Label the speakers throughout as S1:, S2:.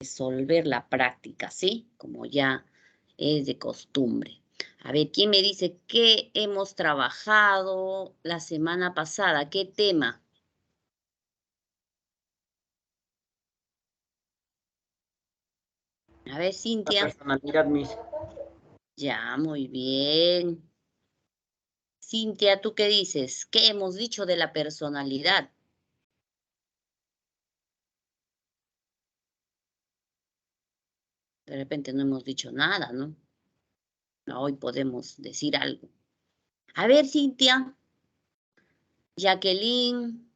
S1: resolver la práctica, ¿sí? Como ya es de costumbre. A ver, ¿quién me dice qué hemos trabajado la semana pasada? ¿Qué tema? A ver,
S2: La
S1: Cintia.
S2: personalidad, Miss.
S1: Ya, muy bien. Cintia, ¿tú qué dices? ¿Qué hemos dicho de la personalidad? De repente no hemos dicho nada, ¿no? No, hoy podemos decir algo. A ver, Cintia, Jacqueline,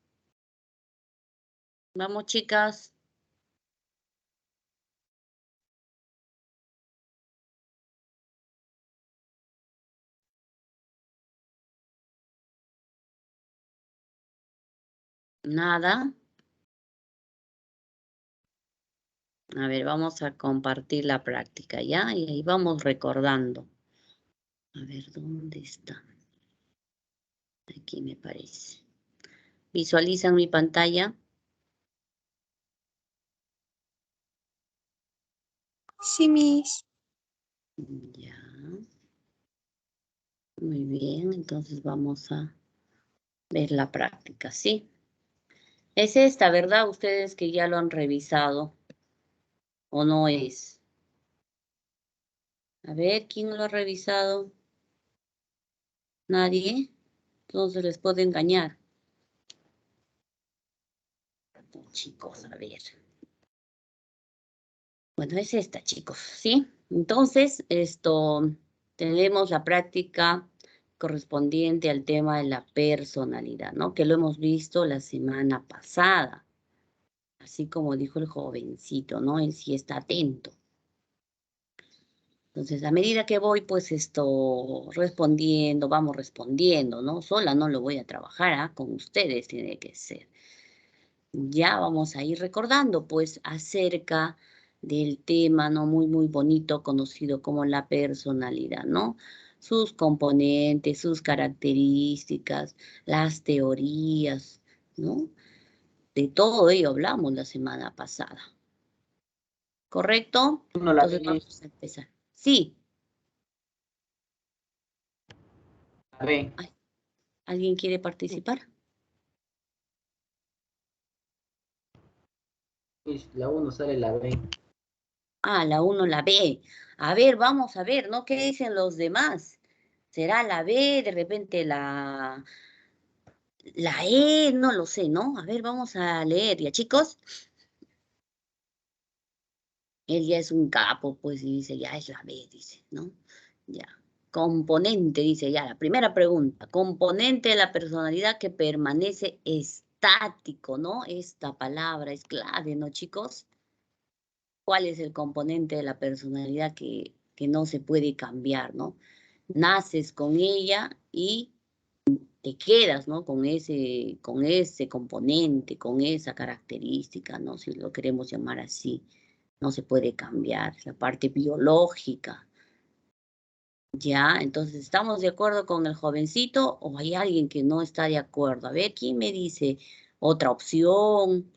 S1: vamos, chicas. Nada. A ver, vamos a compartir la práctica, ¿ya? Y ahí vamos recordando. A ver, ¿dónde está? Aquí me parece. ¿Visualizan mi pantalla?
S3: Sí, Miss.
S1: Ya. Muy bien, entonces vamos a ver la práctica, ¿sí? Es esta, ¿verdad? Ustedes que ya lo han revisado. ¿O no es? A ver, ¿quién lo ha revisado? ¿Nadie? Entonces les puedo engañar. Chicos, a ver. Bueno, es esta, chicos, ¿sí? Entonces, tenemos la práctica correspondiente al tema de la personalidad, ¿no? Que lo hemos visto la semana pasada. Así como dijo el jovencito, ¿no? Él sí está atento. Entonces, a medida que voy, pues, respondiendo, vamos respondiendo, ¿no? Sola no lo voy a trabajar, ¿ah? Con ustedes tiene que ser. Ya vamos a ir recordando, pues, acerca del tema, ¿no? Muy, muy bonito, conocido como la personalidad, ¿no? Sus componentes, sus características, las teorías, ¿no? De todo ello hablamos la semana pasada. ¿Correcto?
S2: No la
S1: Entonces
S2: ve, Miss.
S1: vamos a empezar. Sí.
S2: La ve.
S1: Ay, ¿alguien quiere participar?
S2: Miss, la 1 sale la B.
S1: Ah, la uno, la B. A ver, vamos a ver, ¿no? ¿Qué dicen los demás? ¿Será la B, de repente la E? No lo sé, ¿no? A ver, vamos a leer, ¿ya, chicos? Él ya es un capo, pues, y dice, ya es la B, dice, ¿no? Ya. Componente, dice ya, la primera pregunta. Componente de la personalidad que permanece estático, ¿no? Esta palabra es clave, ¿no, chicos? ¿Cuál es el componente de la personalidad que no se puede cambiar, ¿no? Naces con ella y te quedas, ¿no? Con ese componente, con esa característica, ¿no? Si lo queremos llamar así, no se puede cambiar, la parte biológica. Ya, entonces, ¿estamos de acuerdo con el jovencito o hay alguien que no está de acuerdo? A ver, ¿quién me dice otra opción?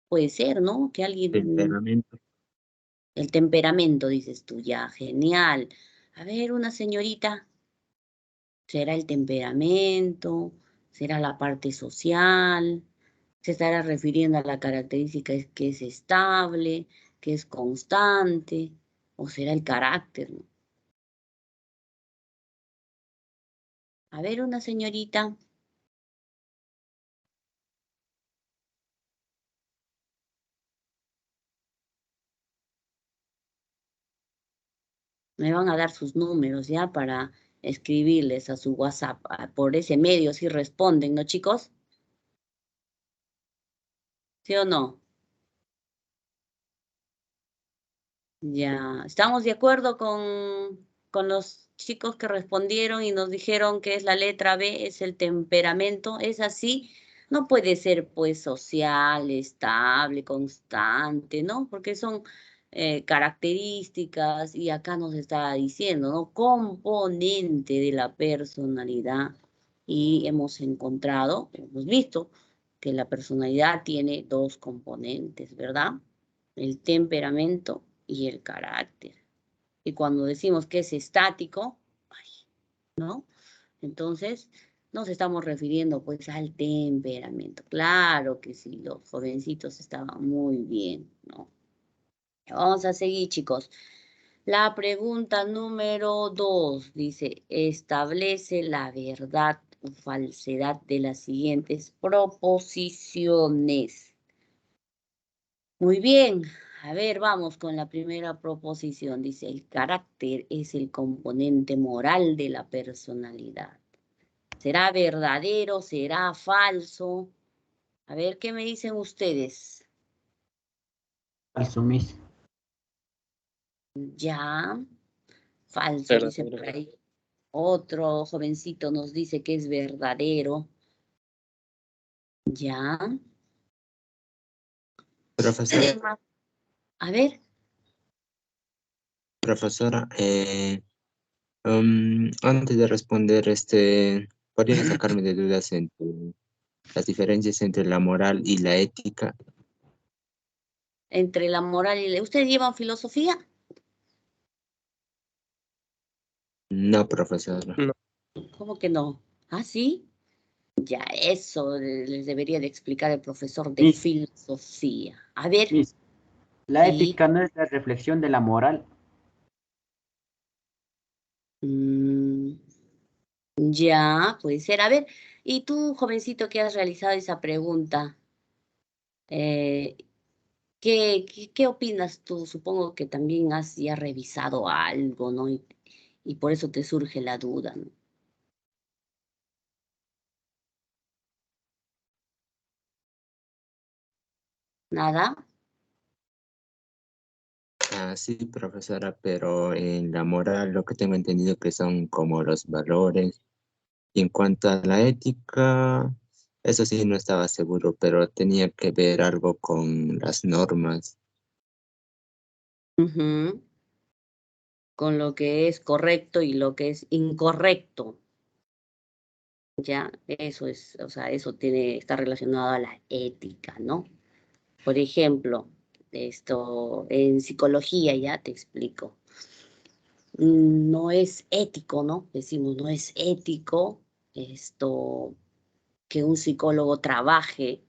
S1: Puede ser, ¿no? Que alguien,
S4: Temperamento.
S1: el temperamento, dices tú, ya, genial. A ver, una señorita. ¿Será el temperamento? ¿Será la parte social? ¿Se estará refiriendo a la característica que es estable, que es constante? ¿O será el carácter, no? A ver, una señorita. Me van a dar sus números ya para escribirles a su WhatsApp. Por ese medio si responden, ¿no, chicos? ¿Sí o no? Ya, ¿estamos de acuerdo con los chicos que respondieron y nos dijeron que es la letra B, es el temperamento? ¿Es así? No puede ser pues social, estable, constante, ¿no? Porque son características y acá nos está diciendo, ¿no? Componente de la personalidad y hemos encontrado, hemos visto que la personalidad tiene dos componentes, ¿verdad? el temperamento y el carácter. Y cuando decimos que es estático, ¿no? Entonces, nos estamos refiriendo pues al temperamento. Claro que sí, los jovencitos estaban muy bien, ¿no? Vamos a seguir, chicos. La pregunta número 2 dice, establece la verdad o falsedad de las siguientes proposiciones. Muy bien, a ver, vamos con la primera proposición. Dice, el carácter es el componente moral de la personalidad. ¿Será verdadero? ¿Será falso? A ver, ¿qué me dicen ustedes?
S2: Falso, Miss.
S1: Ya, falso, dice por
S4: Verdadero.
S1: ahí. Otro jovencito nos dice que es verdadero. Ya.
S5: Profesora,
S1: A ver,
S5: profesora, antes de responder, ¿podría sacarme de dudas entre las diferencias entre la moral y la ética?
S1: entre la moral y la... ¿Ustedes llevan filosofía?
S5: No, profesora.
S4: No.
S1: ¿Cómo que no? ¿Ah, sí? Ya, eso les debería de explicar el profesor de
S2: Miss,
S1: filosofía. A ver,
S2: Miss, la
S1: sí.
S2: ética no es la reflexión de la moral.
S1: Mm, ya, puede ser. A ver, y tú, jovencito, que has realizado esa pregunta, eh, ¿qué opinas tú? Supongo que también has ya revisado algo, ¿no? Y por eso te surge la duda, ¿no? ¿Nada?
S5: Ah, sí, profesora, pero en la moral lo que tengo entendido que son como los valores. Y en cuanto a la ética, eso sí no estaba seguro, pero tenía que ver algo con las normas.
S1: Ujú. Con lo que es correcto y lo que es incorrecto. Ya, eso es, o sea, eso está relacionado a la ética, ¿no? Por ejemplo, esto en psicología, ya te explico. No es ético, ¿no? Decimos, no es ético esto que un psicólogo trabaje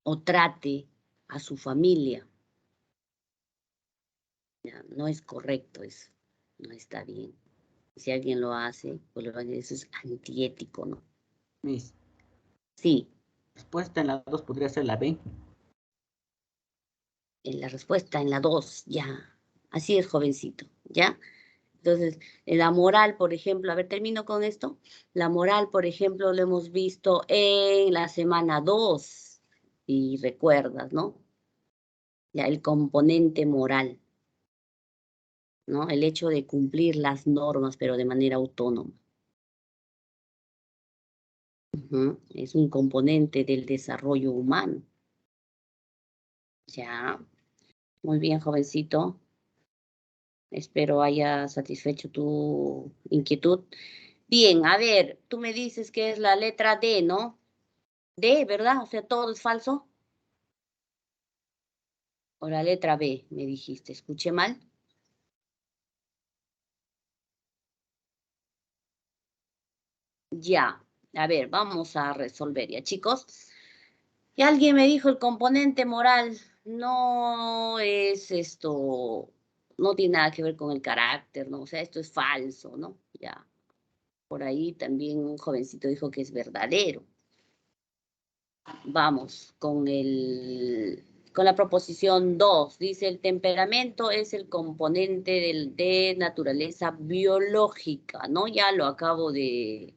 S1: o trate a su familia. Ya, no es correcto eso, no está bien. Si alguien lo hace, pues lo van a decir, eso es antiético, ¿no?
S2: Miss,
S1: Sí,
S2: respuesta en la 2 podría ser la B.
S1: en la respuesta, en la 2 ya. Así es, jovencito, ¿ya? Entonces, la moral, por ejemplo, a ver, termino con esto. La moral, por ejemplo, lo hemos visto en la semana 2 y recuerdas, ¿no? Ya el componente moral, ¿no? El hecho de cumplir las normas, pero de manera autónoma. Ujú. Es un componente del desarrollo humano. Ya, muy bien, jovencito. Espero haya satisfecho tu inquietud. Bien, a ver, tú me dices que es la letra D, ¿no? D, ¿verdad? O sea, todo es falso. O la letra B, me dijiste. ¿Escuché mal? Ya. A ver, vamos a resolver ya, chicos. Y alguien me dijo el componente moral no es esto, no tiene nada que ver con el carácter, ¿no? O sea, esto es falso, ¿no? Ya. Por ahí también un jovencito dijo que es verdadero. Vamos con la proposición 2. Dice, el temperamento es el componente de naturaleza biológica, ¿no? Ya lo acabo de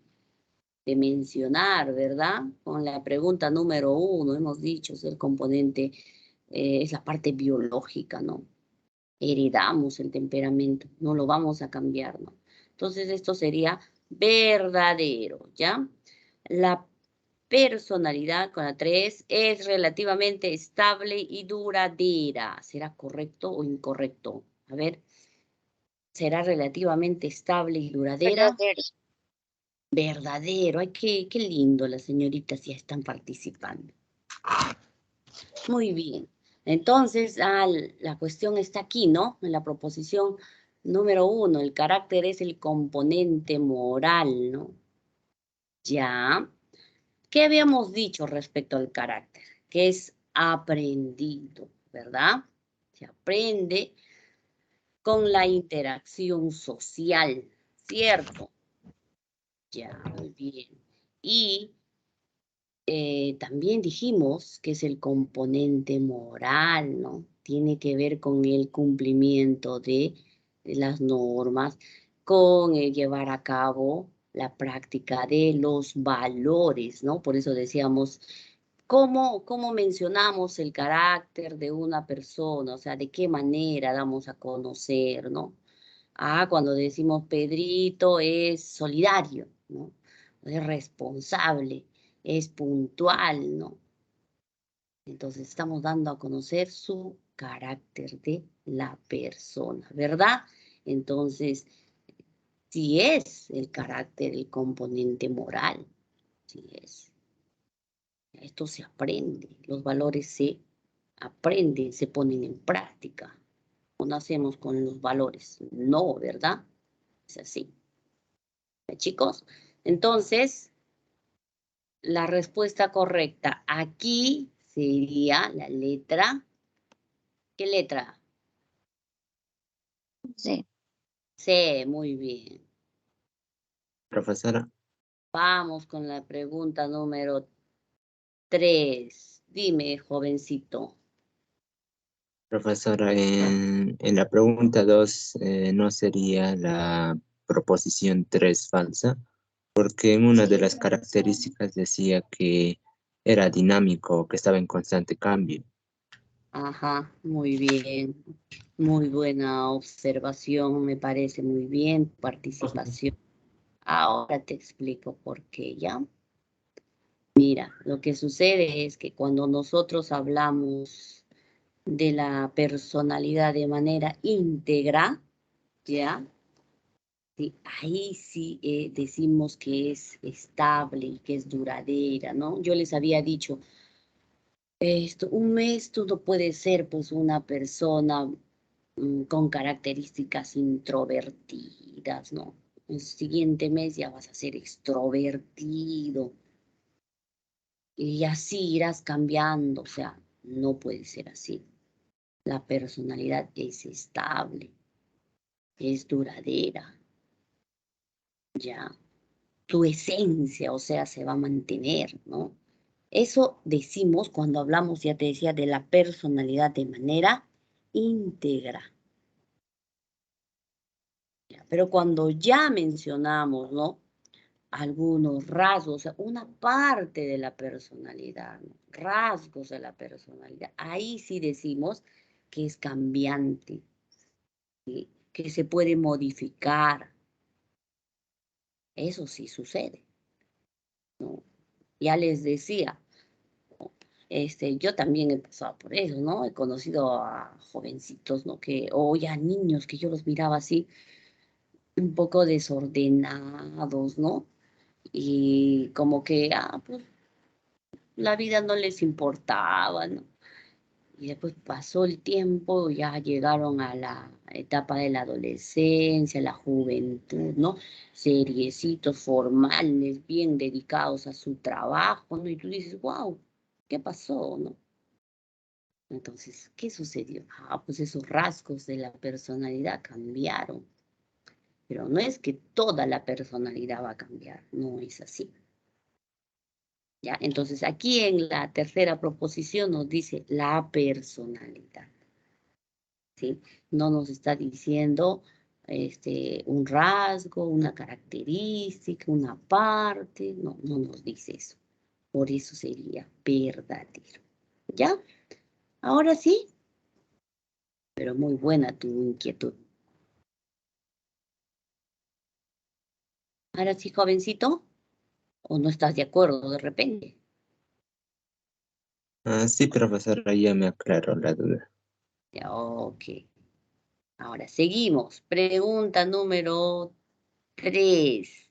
S1: mencionar, ¿verdad? Con la pregunta número 1 hemos dicho, es el componente, es la parte biológica, ¿no? Heredamos el temperamento, no lo vamos a cambiar, ¿no? Entonces esto sería verdadero, ¿ya? La personalidad con la 3 es relativamente estable y duradera. ¿Será correcto o incorrecto? A ver, ¿será relativamente estable y duradera?
S3: Verdadero.
S1: Verdadero. Ay, qué lindo, las señoritas ya están participando. Muy bien. Entonces, la cuestión está aquí, ¿no? En la proposición número 1, el carácter es el componente moral, ¿no? Ya. ¿Qué habíamos dicho respecto al carácter? Que es aprendido, ¿verdad? Se aprende con la interacción social, ¿cierto? Ya, muy bien. Y también dijimos que es el componente moral, ¿no? Tiene que ver con el cumplimiento de las normas, con el llevar a cabo la práctica de los valores, ¿no? Por eso decíamos, ¿cómo mencionamos el carácter de una persona? O sea, ¿de qué manera damos a conocer, ¿no? Cuando decimos Pedrito es solidario, ¿no? Es responsable, es puntual, ¿no? Entonces estamos dando a conocer su carácter de la persona, ¿verdad? Entonces, sí es el carácter, el componente moral, sí es. Esto se aprende, los valores se aprenden, se ponen en práctica. ¿O nacemos con los valores? No, ¿verdad? Es así. Chicos, entonces, la respuesta correcta aquí sería la letra. ¿Qué letra?
S3: Sí.
S1: C, muy bien.
S5: Profesora,
S1: Vamos con la pregunta número 3. Dime, jovencito.
S5: profesora, en la pregunta 2 ¿no sería la proposición 3 falsa? Porque en una de las características decía que era dinámico, que estaba en constante cambio.
S1: Ajá, muy bien. Muy buena observación, me parece muy bien, participación. Ahora te explico por qué, ¿ya? Mira, lo que sucede es que cuando nosotros hablamos de la personalidad de manera íntegra, ¿ya? Sí, ahí sí decimos que es estable y que es duradera, ¿no? Yo les había dicho, un mes tú no puedes ser pues una persona con características introvertidas, ¿no? El siguiente mes ya vas a ser extrovertido y así irás cambiando, o sea, no puede ser así. La personalidad es estable, es duradera, ya. Tu esencia, o sea, se va a mantener, ¿no? Eso decimos cuando hablamos, ya te decía, de la personalidad de manera íntegra. Pero cuando ya mencionamos, ¿no? Algunos rasgos, o sea, una parte de la personalidad, ¿no? Rasgos de la personalidad, ahí sí decimos que es cambiante, ¿sí? Que se puede modificar. Eso sí sucede, ¿no? Ya les decía, ¿no? Yo también he pasado por eso, ¿no? He conocido a jovencitos, ¿no? O ya niños que yo los miraba así, un poco desordenados, ¿no? Y como que, pues la vida no les importaba, ¿no? Y después pasó el tiempo, ya llegaron a la etapa de la adolescencia, la juventud, ¿no? Seriecitos, formales, bien dedicados a su trabajo, ¿no? Y tú dices, wow, ¿qué pasó, no? Entonces, ¿qué sucedió? Pues esos rasgos de la personalidad cambiaron. Pero no es que toda la personalidad va a cambiar, no es así. ¿Ya? Entonces, aquí en la tercera proposición nos dice la personalidad. ¿Sí? No nos está diciendo un rasgo, una característica, una parte, no nos dice eso. Por eso sería verdadero. ¿Ya? Ahora sí, pero muy buena tu inquietud. Ahora sí, jovencito, ¿o no estás de acuerdo de repente?
S5: Sí, profesora, ya me aclaró la duda.
S1: Ya, ok. Ahora seguimos. Pregunta número 3.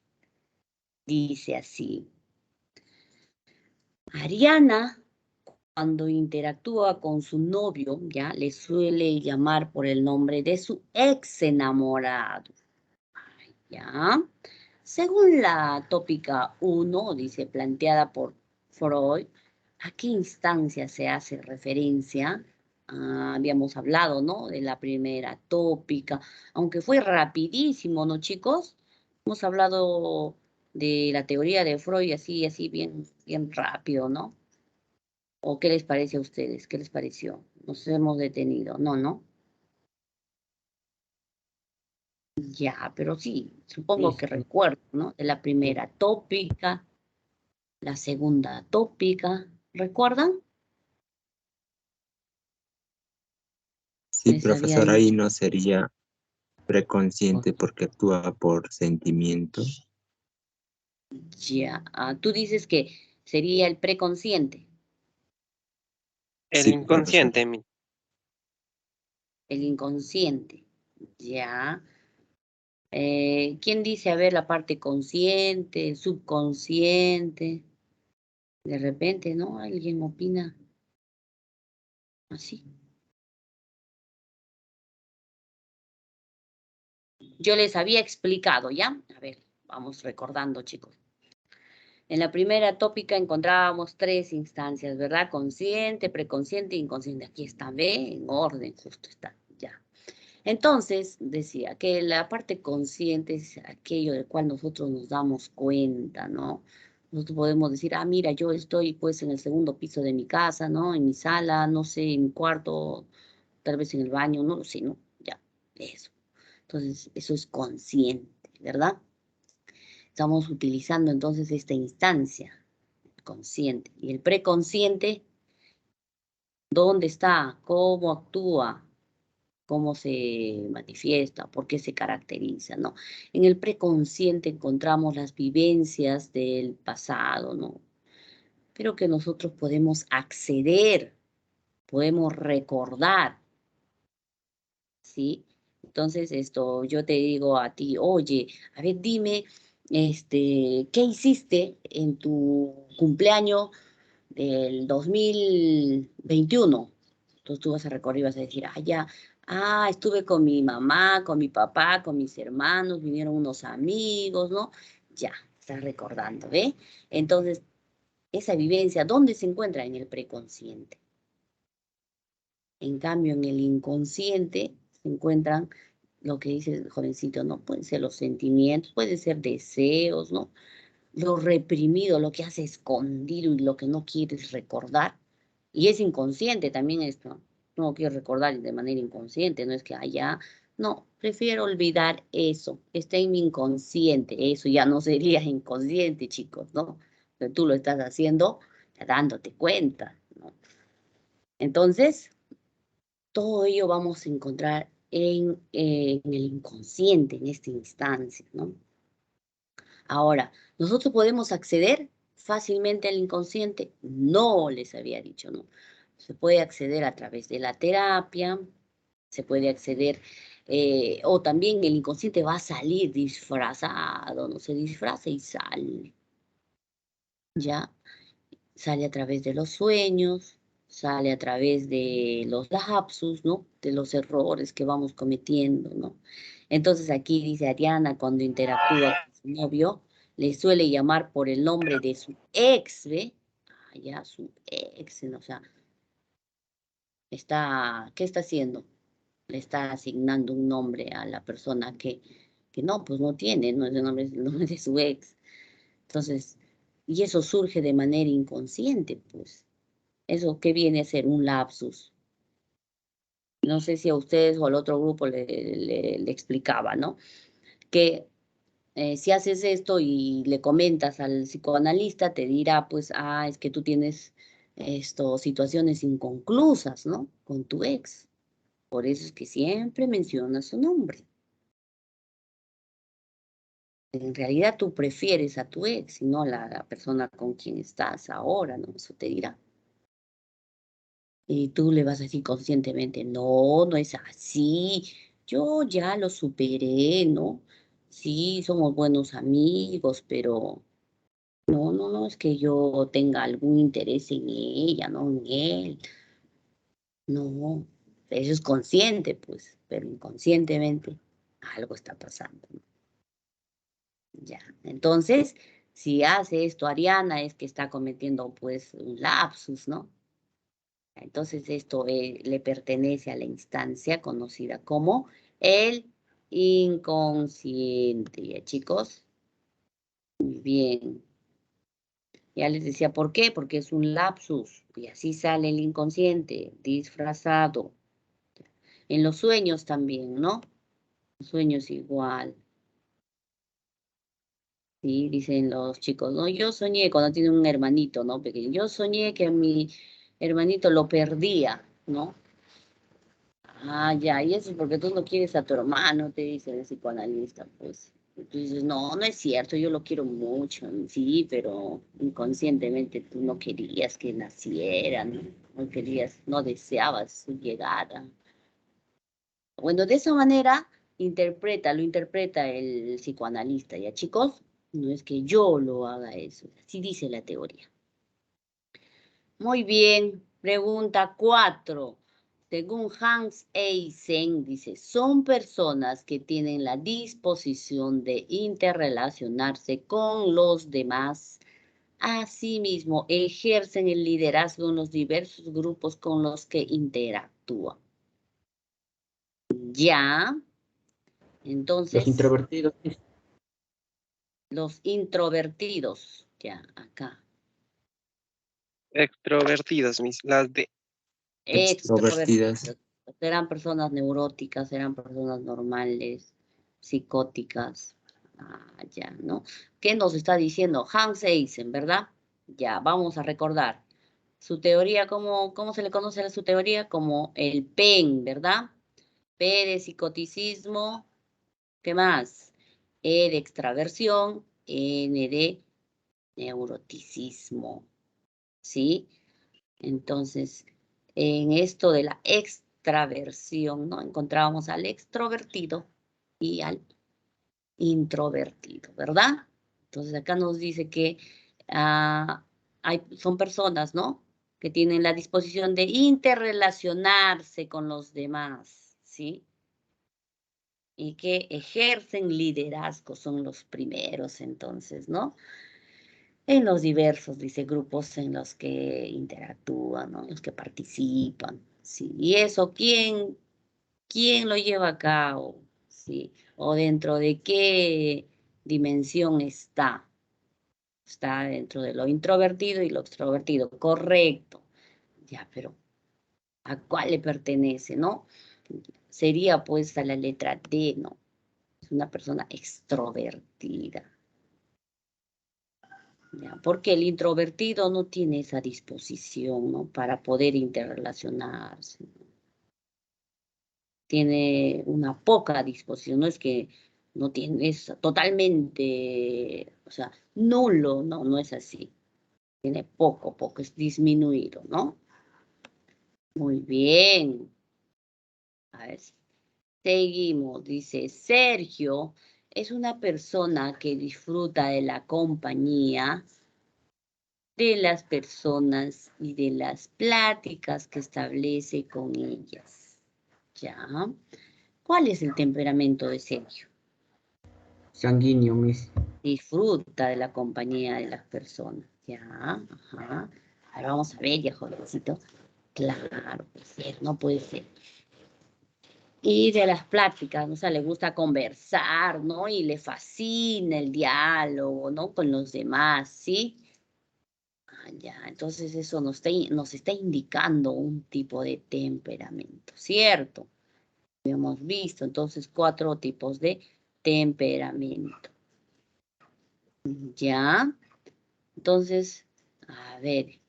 S1: Dice así. Ariana cuando interactúa con su novio, ya, le suele llamar por el nombre de su ex enamorado, ¿ya? Según la tópica 1, dice, planteada por Freud, ¿a qué instancia se hace referencia? Habíamos hablado, ¿no? De la primera tópica, aunque fue rapidísimo, ¿no, chicos? Hemos hablado de la teoría de Freud así bien, bien rápido, ¿no? ¿O qué les parece a ustedes? ¿Qué les pareció? Nos hemos detenido. No, no. Ya, pero sí, supongo que
S2: Listo.
S1: recuerdo, ¿no? De la primera tópica, la segunda tópica. ¿Recuerdan?
S5: Sí,
S1: Les había
S5: profesor, ahí
S1: dicho.
S5: no sería preconsciente porque actúa por sentimiento.
S1: Ya. Tú dices que sería el preconsciente,
S4: El
S5: Sí, profesor.
S4: inconsciente,
S1: el inconsciente. Ya. ¿Quién dice, a ver, la parte consciente, el subconsciente? De repente, ¿no? Alguien opina así. Yo les había explicado, ¿ya? A ver, vamos recordando, chicos. En la primera tópica encontrábamos 3 instancias, ¿verdad? Consciente, preconsciente e inconsciente. Aquí está, ¿ve? En orden, justo está, ya. Entonces, decía que la parte consciente es aquello del cual nosotros nos damos cuenta, ¿no? Nosotros podemos decir, mira, yo estoy pues en el segundo piso de mi casa, ¿no? En mi sala, no sé, en mi cuarto, tal vez en el baño, no lo sé, ¿no? Ya, eso. Entonces, eso es consciente, ¿verdad? Estamos utilizando entonces esta instancia consciente. Y el preconsciente, ¿dónde está? ¿Cómo actúa? ¿Cómo se manifiesta? ¿Por qué se caracteriza? ¿No? En el preconsciente encontramos las vivencias del pasado, ¿no? Pero que nosotros podemos acceder, podemos recordar, ¿sí? Entonces, yo te digo a ti, oye, a ver, dime, ¿qué hiciste en tu cumpleaños del 2021? Entonces tú vas a recordar y vas a decir, ya, estuve con mi mamá, con mi papá, con mis hermanos, vinieron unos amigos, ¿no? Ya, estás recordando, ¿ve? Entonces, esa vivencia, ¿dónde se encuentra? En el preconsciente. En cambio, en el inconsciente se encuentran lo que dice el jovencito, ¿no? Pueden ser los sentimientos, pueden ser deseos, ¿no? Lo reprimido, lo que has escondido y lo que no quieres recordar. Y es inconsciente también esto. No lo quiero recordar de manera inconsciente, no es que no, prefiero olvidar eso. Está en mi inconsciente, eso ya no sería inconsciente, chicos, ¿no? Pero tú lo estás haciendo ya dándote cuenta, ¿no? Entonces, todo ello vamos a encontrar en el inconsciente, en esta instancia, ¿no? Ahora, ¿nosotros podemos acceder fácilmente al inconsciente? No, les había dicho, ¿no? Se puede acceder a través de la terapia, se puede acceder, o también el inconsciente va a salir disfrazado, no se disfraza y sale, ¿ya? Sale a través de los sueños, sale a través de los lapsus, ¿no? De los errores que vamos cometiendo, ¿no? Entonces aquí dice Ariana, cuando interactúa con su novio, le suele llamar por el nombre de su ex, ¿ve? Ya, su ex, ¿no? O sea, ¿qué está haciendo? Le está asignando un nombre a la persona que no, pues no tiene, no es el nombre de su ex. Entonces, y eso surge de manera inconsciente, pues. Eso que viene a ser un lapsus. No sé si a ustedes o al otro grupo le explicaba, ¿no? Que si haces esto y le comentas al psicoanalista, te dirá, pues, es que tú tienes situaciones inconclusas, ¿no? Con tu ex. Por eso es que siempre menciona su nombre. En realidad tú prefieres a tu ex y no a la persona con quien estás ahora, ¿no? Eso te dirá. Y tú le vas a decir conscientemente, no, no es así, yo ya lo superé, ¿no? Sí, somos buenos amigos, pero No, es que yo tenga algún interés en ella, no en él. No, eso es consciente, pues, pero inconscientemente algo está pasando, ¿no? Ya, entonces, si hace esto Ariana es que está cometiendo, pues, un lapsus, ¿no? Entonces, esto le pertenece a la instancia conocida como el inconsciente, ¿ya, chicos? Muy bien. Ya les decía por qué, porque es un lapsus y así sale el inconsciente, disfrazado. En los sueños también, ¿no? Los sueños igual. Sí, dicen los chicos, no, yo soñé cuando tiene un hermanito, ¿no? Pequeño, yo soñé que mi hermanito lo perdía, ¿no? Ah, ya, y eso es porque tú no quieres a tu hermano, te dice el psicoanalista, pues. Y tú dices, no es cierto, yo lo quiero mucho, sí, pero inconscientemente tú no querías que naciera, ¿no? No querías, no deseabas su llegada. Bueno, de esa manera lo interpreta el psicoanalista, ¿ya, chicos? No es que yo lo haga eso, así dice la teoría. Muy bien, pregunta 4. Según Hans Eysen, dice, son personas que tienen la disposición de interrelacionarse con los demás. Asimismo, ejercen el liderazgo en los diversos grupos con los que interactúan. Ya,
S2: Los
S1: entonces,
S2: introvertidos, Miss.
S1: los introvertidos, ya, acá.
S4: Extrovertidas, las de
S5: Extrovertidas.
S1: Extrovertidos. Eran personas neuróticas, eran personas normales, psicóticas. Ah, ya, ¿no? ¿Qué nos está diciendo Hans Eysen, verdad? Ya, vamos a recordar. Su teoría, ¿cómo se le conoce a su teoría? Como el PEN, ¿verdad? P de psicoticismo, ¿qué más? E de extraversión, N de neuroticismo, ¿sí? Entonces, en esto de la extraversión, ¿no? Encontrábamos al extrovertido y al introvertido, ¿verdad? Entonces, acá nos dice que son personas, ¿no? Que tienen la disposición de interrelacionarse con los demás, ¿sí? Y que ejercen liderazgo, son los primeros, entonces, ¿no? En los diversos, dice, grupos en los que interactúan, ¿no? En los que participan, ¿sí? Y eso, ¿quién lo lleva a cabo? ¿Sí? ¿O dentro de qué dimensión está? Está dentro de lo introvertido y lo extrovertido, correcto. Ya, pero ¿a cuál le pertenece, no? Sería pues a la letra D, ¿no? Es una persona extrovertida. ¿Ya? Porque el introvertido no tiene esa disposición, ¿no? Para poder interrelacionarse, ¿no? Tiene una poca disposición, no es que no tiene, es totalmente, o sea, nulo, no, no es así. Tiene poco, es disminuido, ¿no? Muy bien. A ver, seguimos. Dice, Sergio es una persona que disfruta de la compañía de las personas y de las pláticas que establece con ellas. ¿Ya? ¿Cuál es el temperamento de Sergio?
S2: Sanguíneo, Miss.
S1: Disfruta de la compañía de las personas. ¿Ya? Ajá. Ahora vamos a ver, ya jovencito. Claro, puede ser, no puede ser. Y de las pláticas, ¿no? O sea, le gusta conversar, ¿no? Y le fascina el diálogo, ¿no? Con los demás, ¿sí? Ah, ya, entonces eso nos está indicando un tipo de temperamento, ¿cierto? Hemos visto entonces 4 tipos de temperamento. ¿Ya? Entonces, a ver,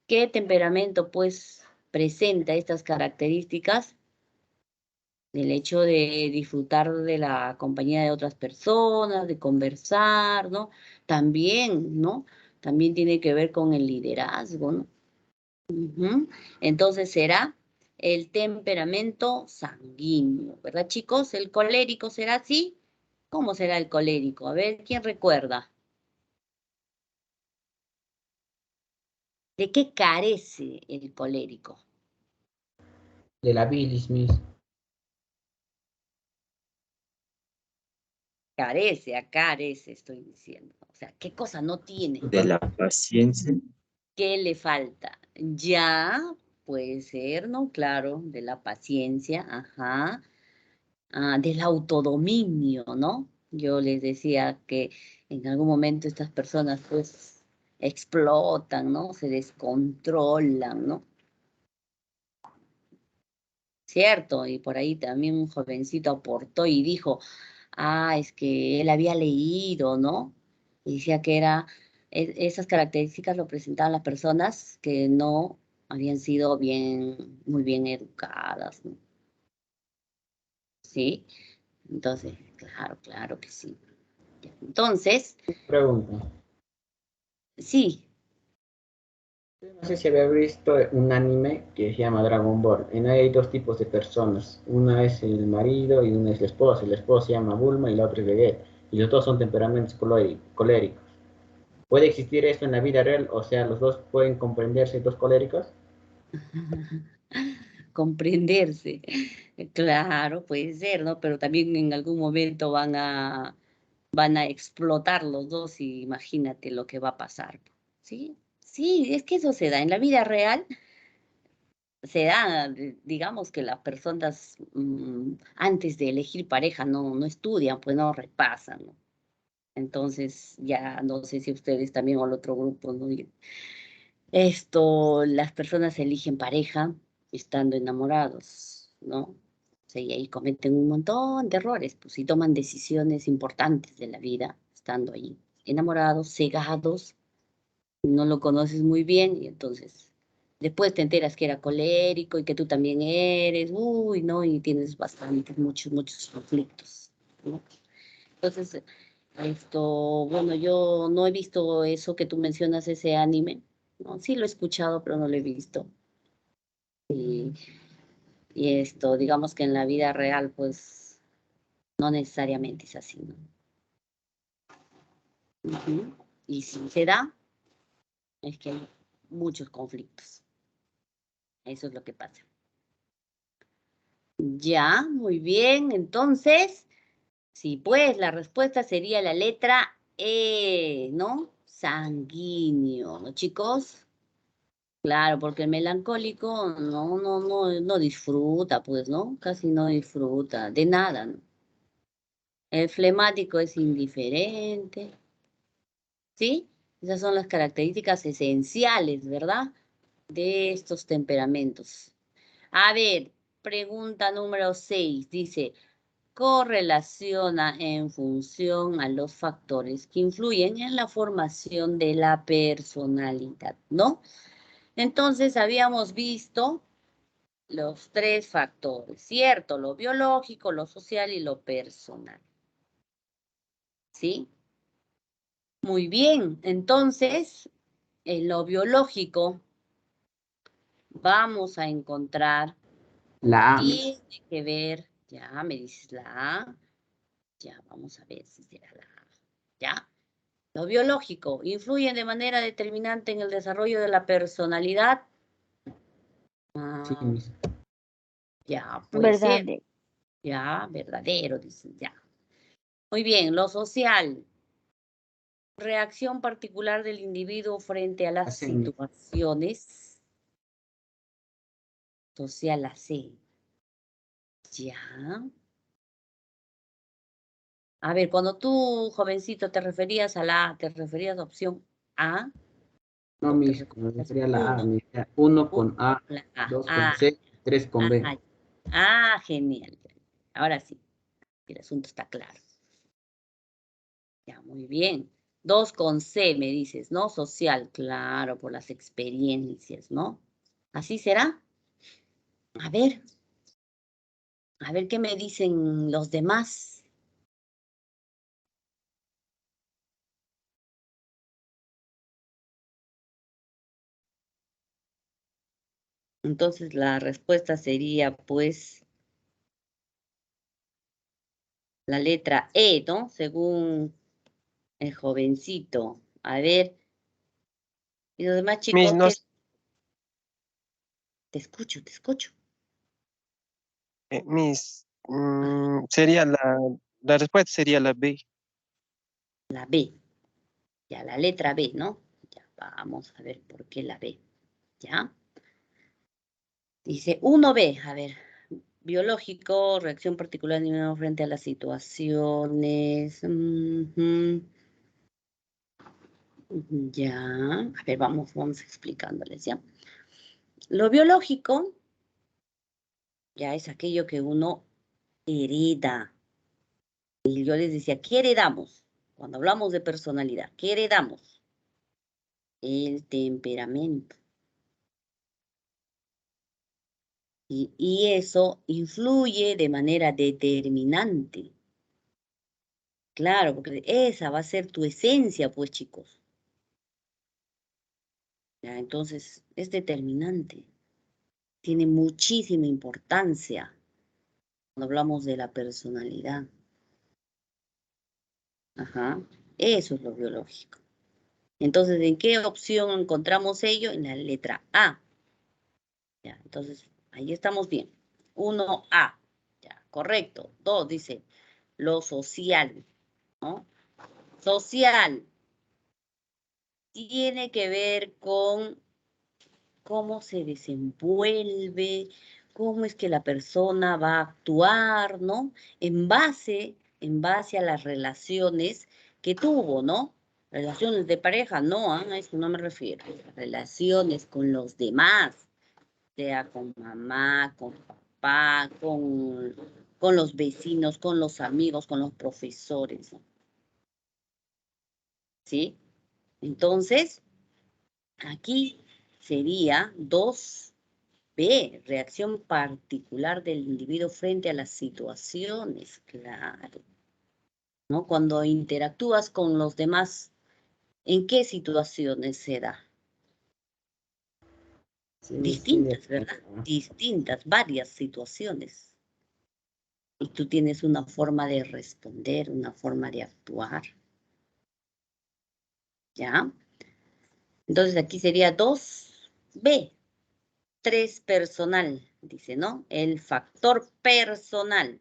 S1: ¿qué temperamento pues presenta estas características? Del hecho de disfrutar de la compañía de otras personas, de conversar, ¿no? También, ¿no? También tiene que ver con el liderazgo, ¿no? Ujú. Entonces será el temperamento sanguíneo, ¿verdad, chicos? ¿El colérico será así? ¿Cómo será el colérico? A ver, ¿quién recuerda? ¿De qué carece el colérico?
S2: De la bilis, Miss.
S1: Carece, estoy diciendo. O sea, ¿qué cosa no tiene?
S5: De la paciencia.
S1: ¿Qué le falta? Ya, puede ser, ¿no? Claro, de la paciencia, ajá. Del autodominio, ¿no? Yo les decía que en algún momento estas personas pues explotan, ¿no? Se descontrolan, ¿no? Cierto, y por ahí también un jovencito aportó y dijo, es que él había leído, ¿no? Y decía que esas características lo presentaban las personas que no habían sido muy bien educadas, ¿no? ¿Sí? Entonces, claro que sí. Entonces,
S2: Pregunta.
S1: sí,
S2: No sé si había visto un anime que se llama Dragon Ball. En ahí hay dos tipos de personas. Una es el marido y una es la esposa. La esposa se llama Bulma y la otra es Vegeta. Y los dos son temperamentos coléricos. ¿Puede existir esto en la vida real? O sea, ¿los dos pueden comprenderse, dos coléricos?
S1: comprenderse. Claro, puede ser, ¿no? Pero también en algún momento van a explotar los dos y imagínate lo que va a pasar. ¿Sí? Sí, es que eso se da. En la vida real se da, digamos que las personas antes de elegir pareja no estudian, pues no repasan, ¿no? Entonces, ya no sé si ustedes también o el otro grupo, ¿no? Las personas eligen pareja estando enamorados, ¿no? O sea, y ahí cometen un montón de errores, pues, y toman decisiones importantes de la vida estando ahí enamorados, cegados, no lo conoces muy bien, y entonces después te enteras que era colérico y que tú también eres, uy, ¿no? Y tienes muchos conflictos, ¿no? Entonces, bueno, yo no he visto eso que tú mencionas, ese anime, ¿no? Sí lo he escuchado, pero no lo he visto. Y, digamos que en la vida real, pues, no necesariamente es así, ¿no? Ujú. Y si se da, es que hay muchos conflictos. Eso es lo que pasa. Ya, muy bien. Entonces, sí, pues la respuesta sería la letra E, ¿no? Sanguíneo, ¿no, chicos? Claro, porque el melancólico no disfruta, pues, ¿no? Casi no disfruta de nada, ¿no? El flemático es indiferente, ¿sí? Esas son las características esenciales, ¿verdad? De estos temperamentos. A ver, pregunta número 6, dice, correlaciona en función a los factores que influyen en la formación de la personalidad, ¿no? Entonces, habíamos visto los tres factores, ¿cierto? Lo biológico, lo social y lo personal. ¿Sí? Muy bien. Entonces, en lo biológico vamos a encontrar,
S2: La A, Miss.
S1: tiene que ver, ya me dices la A, ya vamos a ver si será la A, ¿ya? Lo biológico influye de manera determinante en el desarrollo de la personalidad.
S2: Sí,
S1: Ah,
S2: Miss.
S1: ya, puede ser,
S3: Verdad.
S1: ya, verdadero, dicen, ya. Muy bien, lo social. Reacción particular del individuo frente a las
S2: Así, Miss.
S1: situaciones. Social AC. Ya. A ver, cuando tú, jovencito, te referías a la A, ¿te referías a opción A
S2: No,
S1: o te
S2: Miss, me
S1: referías
S2: refería a la A,
S1: uno,
S2: Miss. Uno
S1: uno
S2: con A,
S1: con la A?
S2: dos con C, tres con B.
S1: Genial. Ahora sí, el asunto está claro. Ya, muy bien. 2 con C, me dices, ¿no? Social, claro, por las experiencias, ¿no? ¿Así será? A ver qué me dicen los demás. Entonces la respuesta sería, pues, la letra E, ¿no? Según el jovencito. A ver, y los demás
S4: Miss,
S1: chicos,
S4: no,
S1: ¿qué? Te escucho, te escucho.
S4: Sería la respuesta sería la B.
S1: La B. Ya, la letra B, ¿no? Ya, vamos a ver por qué la B. ¿Ya? Dice 1B, a ver. Biológico, reacción particular frente a las situaciones. Ya, a ver, vamos explicándoles, ¿ya? Lo biológico ya es aquello que uno hereda. Y yo les decía, ¿qué heredamos? Cuando hablamos de personalidad, ¿qué heredamos? El temperamento. Y eso influye de manera determinante. Claro, porque esa va a ser tu esencia, pues, chicos. Ya, entonces, es determinante. Tiene muchísima importancia cuando hablamos de la personalidad. Ajá, eso es lo biológico. Entonces, ¿en qué opción encontramos ello? En la letra A. Ya, entonces, ahí estamos bien. 1A. Ya, correcto. 2 dice lo social, ¿no? Social tiene que ver con cómo se desenvuelve, cómo es que la persona va a actuar, ¿no? En base a las relaciones que tuvo, ¿no? Relaciones de pareja, no, a eso no me refiero. Relaciones con los demás, sea con mamá, con papá, con los vecinos, con los amigos, con los profesores, ¿no? ¿Sí? Entonces, aquí sería 2B, reacción particular del individuo frente a las situaciones, claro, ¿no? Cuando interactúas con los demás, ¿en qué situaciones se da?
S2: Sí, de
S1: Distintas, ¿verdad?
S2: acuerdo.
S1: Distintas, varias situaciones. Y tú tienes una forma de responder, una forma de actuar, ¿ya? Entonces aquí sería 2B. 3 personal, dice, ¿no? El factor personal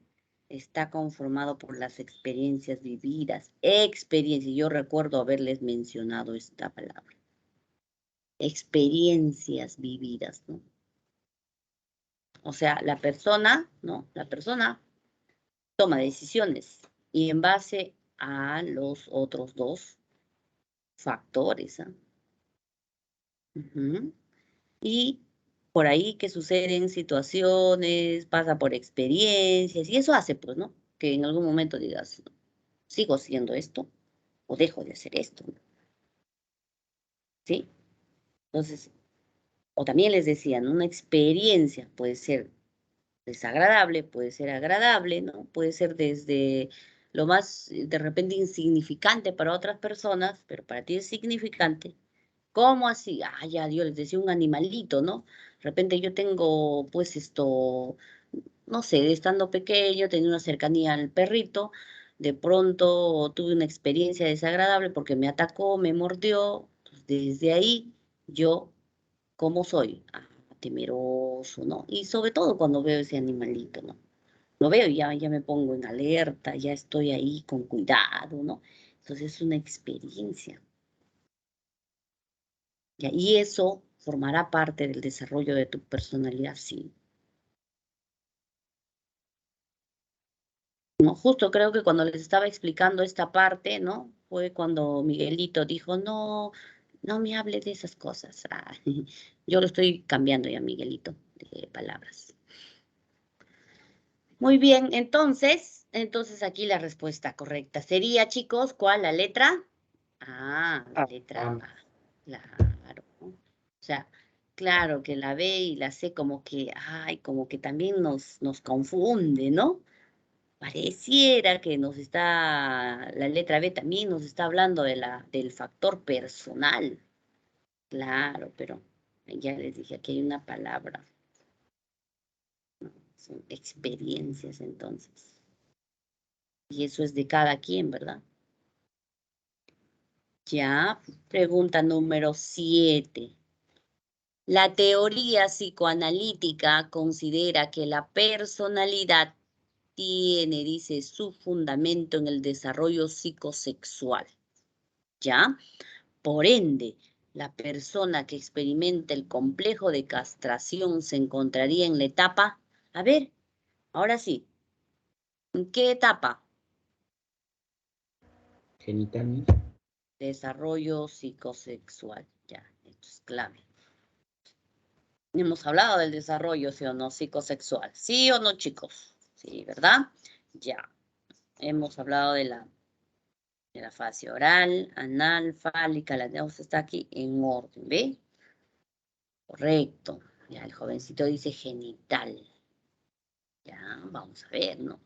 S1: está conformado por las experiencias vividas. Experiencia, yo recuerdo haberles mencionado esta palabra. Experiencias vividas, ¿no? O sea, la persona, ¿no? La persona toma decisiones y en base a los otros 2 factores, ¿ah? Ujú. Y por ahí que suceden situaciones, pasa por experiencias, y eso hace, pues, ¿no? Que en algún momento digas, sigo haciendo esto o dejo de hacer esto, ¿no? ¿Sí? Entonces, o también les decían, una experiencia puede ser desagradable, puede ser agradable, ¿no? Puede ser desde lo más, de repente, insignificante para otras personas, pero para ti es significante. ¿Cómo así? Ah, ya, Dios, les decía un animalito, ¿no? De repente yo tengo, pues, no sé, estando pequeño, tenía una cercanía al perrito, de pronto tuve una experiencia desagradable porque me atacó, me mordió, desde ahí yo, ¿cómo soy? Ah, temeroso, ¿no? Y sobre todo cuando veo ese animalito, ¿no? Lo veo y ya me pongo en alerta, ya estoy ahí con cuidado, ¿no? Entonces es una experiencia. ¿Ya? Y eso formará parte del desarrollo de tu personalidad, sí. ¿No? Justo creo que cuando les estaba explicando esta parte, ¿no? Fue cuando Miguelito dijo, no, no me hable de esas cosas. Ah, yo lo estoy cambiando ya, Miguelito, de palabras. Muy bien, entonces aquí la respuesta correcta sería, chicos, ¿cuál? ¿La letra? Ah, la
S4: Ah,
S1: letra A. Claro, ¿no? O sea, claro que la B y la C como que, ay, como que también nos confunde, ¿no? Pareciera que la letra B también nos está hablando del factor personal. Claro, pero ya les dije, aquí hay una palabra, ¿no? Son experiencias entonces. Y eso es de cada quien, ¿verdad? Ya, pregunta número 7. La teoría psicoanalítica considera que la personalidad tiene, dice, su fundamento en el desarrollo psicosexual, ¿ya? Por ende, la persona que experimenta el complejo de castración se encontraría en la etapa, a ver, ahora sí, ¿en qué etapa?
S2: Genitales.
S1: Desarrollo psicosexual, ya, esto es clave. Hemos hablado del desarrollo, ¿sí o no? Psicosexual, ¿sí o no, chicos? Sí, ¿verdad? Ya, hemos hablado de la fase oral, anal, fálica, la tenemos está aquí en orden, ¿ve? Correcto. Ya, el jovencito dice genital. Ya, vamos a ver, ¿no?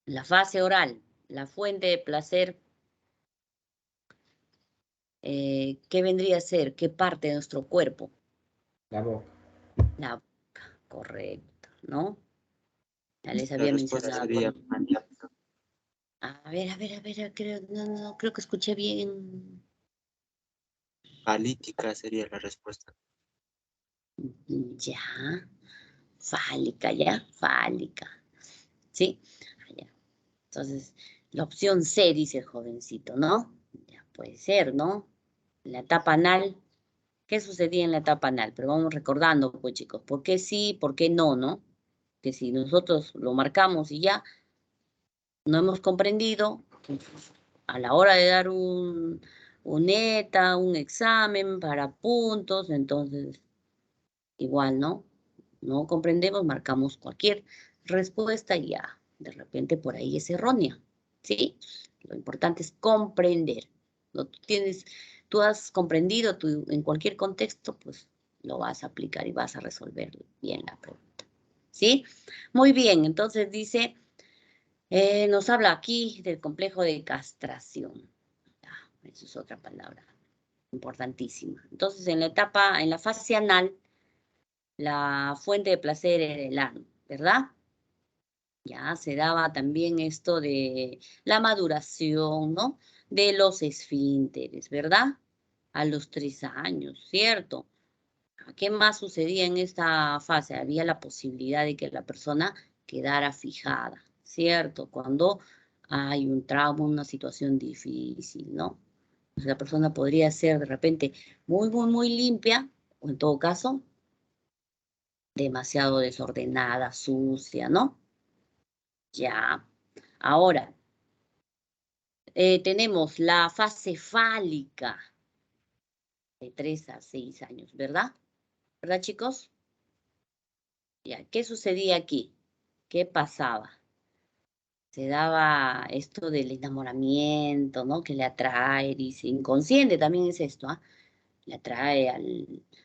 S1: La fase oral, la fuente de placer, ¿qué vendría a ser? ¿Qué parte de nuestro cuerpo?
S2: La boca.
S1: La boca, correcto, ¿no? Ya les
S5: La
S1: había
S5: respuesta
S1: mencionado por...
S5: sería maniática.
S1: Creo, no, creo que escuché bien.
S5: Palítica sería la respuesta.
S1: Ya, fálica, ya, fálica. ¿Sí? Ya. Entonces, la opción C, dice el jovencito, ¿no? Ya puede ser, ¿no? La etapa anal, ¿qué sucedía en la etapa anal? Pero vamos recordando, pues chicos, ¿por qué sí, por qué no, no? Que si nosotros lo marcamos y ya no hemos comprendido, a la hora de dar un ETA, un examen para puntos, entonces igual, ¿no? No comprendemos, marcamos cualquier respuesta y ya, de repente por ahí es errónea, ¿sí? Lo importante es comprender. No tú has comprendido, tú en cualquier contexto, pues lo vas a aplicar y vas a resolver bien la pregunta, ¿sí? Muy bien, entonces dice, nos habla aquí del complejo de castración. Ah, eso es otra palabra importantísima. Entonces, en la fase anal, la fuente de placer era el ano, ¿verdad? Ya se daba también esto de la maduración, ¿no? De los esfínteres, ¿verdad? A los 3 años, ¿cierto? ¿Qué más sucedía en esta fase? Había la posibilidad de que la persona quedara fijada, ¿cierto? Cuando hay un trauma, una situación difícil, ¿no? Pues la persona podría ser de repente muy, muy, muy limpia, o en todo caso, demasiado desordenada, sucia, ¿no? Ya. Ahora, tenemos la fase fálica de 3 a 6 años, ¿verdad? ¿Verdad, chicos? Ya, ¿qué sucedía aquí? ¿Qué pasaba? Se daba esto del enamoramiento, ¿no? Que le atrae, dice, inconsciente también es esto, ¿ah? Le atrae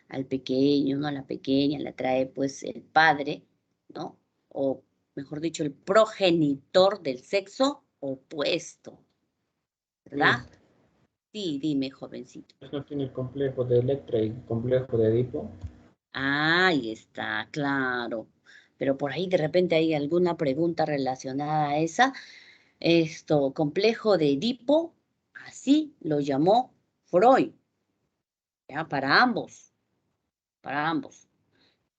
S1: al pequeño, ¿no? A la pequeña, le atrae pues el padre, ¿no? O mejor dicho, el progenitor del sexo opuesto, ¿verdad?
S2: Miss,
S1: Sí, dime, jovencito.
S2: no tiene el complejo de Electra y el complejo de Edipo.
S1: Ahí está, claro. Pero por ahí de repente hay alguna pregunta relacionada a esa. Esto, complejo de Edipo, así lo llamó Freud, ¿ya? Para ambos.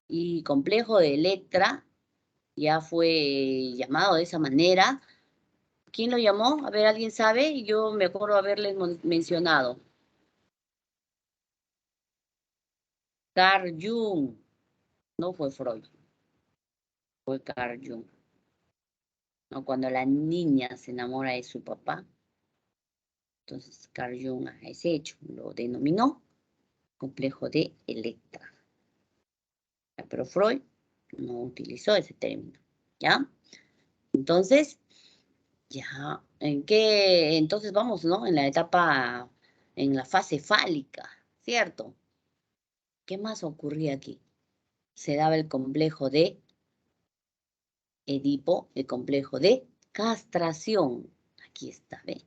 S1: Y complejo de Electra ya fue llamado de esa manera. ¿Quién lo llamó? A ver, ¿alguien sabe? Yo me acuerdo haberles mencionado. Carl Jung, no fue Freud, fue Carl Jung. ¿No? Cuando la niña se enamora de su papá, entonces Carl Jung a ese hecho lo denominó complejo de Electra. Pero Freud no utilizó ese término, ¿ya? Entonces, ya, ¿en qué? Entonces vamos, ¿no? En la etapa, en la fase fálica, ¿cierto? ¿Qué más ocurría aquí? Se daba el complejo de Edipo, el complejo de castración. Aquí está, ¿ve?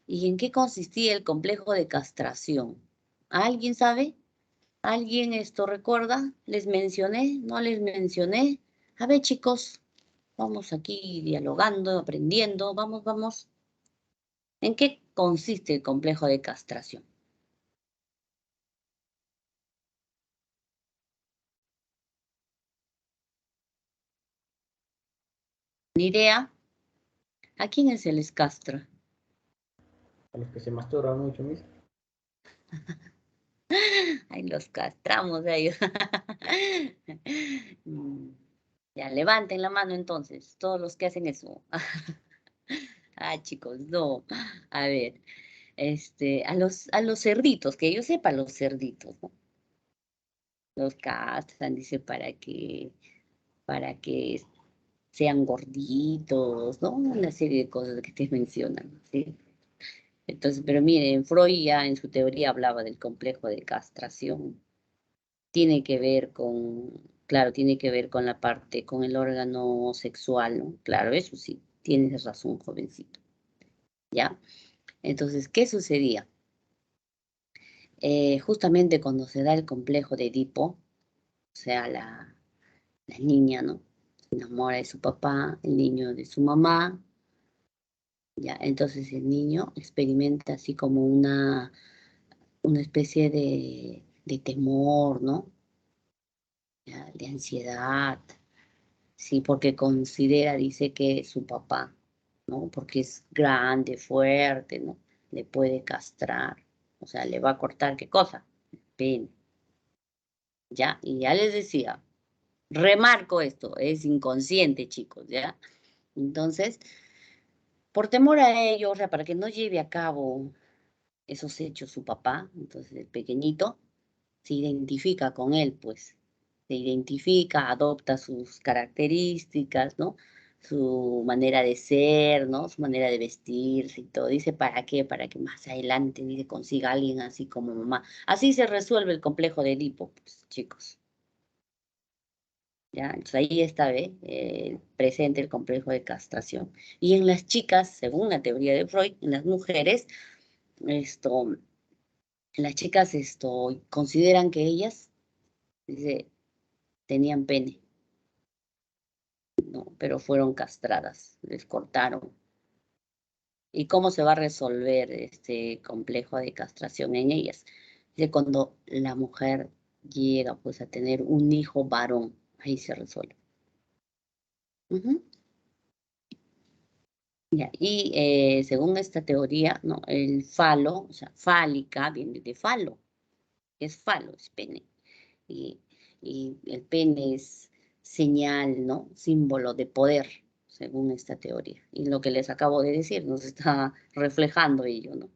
S1: ¿Y en qué consistía el complejo de castración? ¿Alguien sabe? ¿Alguien esto recuerda? ¿Les mencioné? ¿No les mencioné? A ver, chicos, vamos aquí dialogando, aprendiendo. Vamos, vamos. ¿En qué consiste el complejo de castración? ¿Ni idea? ¿A quiénes se les castra?
S2: A los que se masturban mucho, mis.
S1: Ay, los castramos a ellos. Ya, levanten la mano entonces, todos los que hacen eso. Ah, chicos, no. A ver, a los cerditos, que yo sepa, los cerditos, ¿no? Los castran, dice, para que sean gorditos, ¿no? Una serie de cosas que te mencionan, ¿sí? Entonces, pero miren, Freud ya en su teoría hablaba del complejo de castración. Tiene que ver claro, tiene que ver con la parte, con el órgano sexual, ¿no? Claro, eso sí, tienes razón, jovencito, ¿ya? Entonces, ¿qué sucedía? Justamente cuando se da el complejo de Edipo, o sea, la niña, ¿no? Se enamora de su papá, el niño de su mamá, ¿ya? Entonces el niño experimenta así como una especie de temor, ¿no? ¿Ya? De ansiedad, sí, porque considera, dice que su papá, ¿no? Porque es grande, fuerte, ¿no? Le puede castrar, o sea, le va a cortar, ¿qué cosa? El pene, ¿ya? Y ya les decía, remarco esto, es inconsciente, chicos, ¿ya? Entonces, por temor a ello, o sea, para que no lleve a cabo esos hechos su papá, entonces el pequeñito se identifica con él, pues, se identifica, adopta sus características, ¿no? Su manera de ser, ¿no? Su manera de vestirse y todo. Dice, ¿para qué? Para que más adelante, dice, consiga a alguien así como mamá. Así se resuelve el complejo de Edipo, pues, chicos. ¿Ya? Entonces ahí está, ¿ve? Presente el complejo de castración. Y en las chicas, según la teoría de Freud, en las mujeres, esto, las chicas consideran que ellas, dice, tenían pene, ¿no? Pero fueron castradas, les cortaron. ¿Y cómo se va a resolver este complejo de castración en ellas? Dice, cuando la mujer llega pues a tener un hijo varón, ahí se resuelve. Ujú. Ya, y según esta teoría, ¿no? El falo, o sea, fálica, viene de falo. Es falo, es pene. Y, y el pene es señal, ¿no? Símbolo de poder, según esta teoría. Y lo que les acabo de decir nos está reflejando ello, ¿no?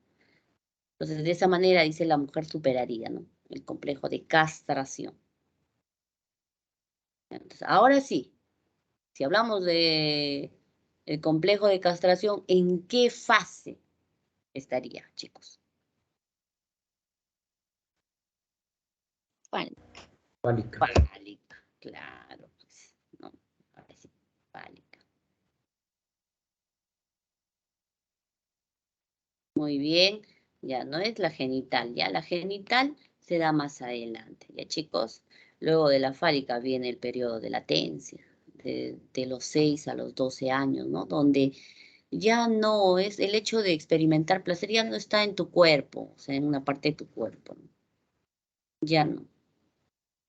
S1: Entonces, de esa manera, dice, la mujer superaría, ¿no? El complejo de castración. Entonces, ahora sí, si hablamos de el complejo de castración, ¿en qué fase estaría, chicos? Fálica,
S2: Fálica.
S1: fálica, claro, pues, ¿no? Ahora sí, fálica. Muy bien, ya no es la genital, ya la genital se da más adelante, ya chicos. Luego de la fálica viene el periodo de latencia, de los 6 a los 12 años, ¿no? Donde ya no es el hecho de experimentar placer, ya no está en tu cuerpo, o sea, en una parte de tu cuerpo, ¿no? Ya no.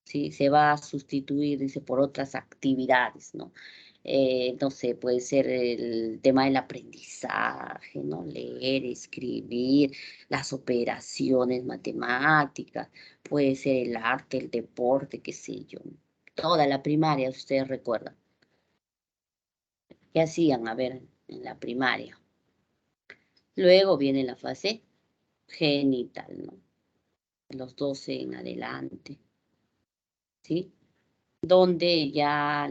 S1: Sí, se va a sustituir, dice, por otras actividades, ¿no? No sé, puede ser el tema del aprendizaje, ¿no? Leer, escribir, las operaciones matemáticas, puede ser el arte, el deporte, qué sé yo. Toda la primaria, ustedes recuerdan. ¿Qué hacían? A ver, en la primaria. Luego viene la fase genital, ¿no? De los 12 en adelante, ¿sí? Donde ya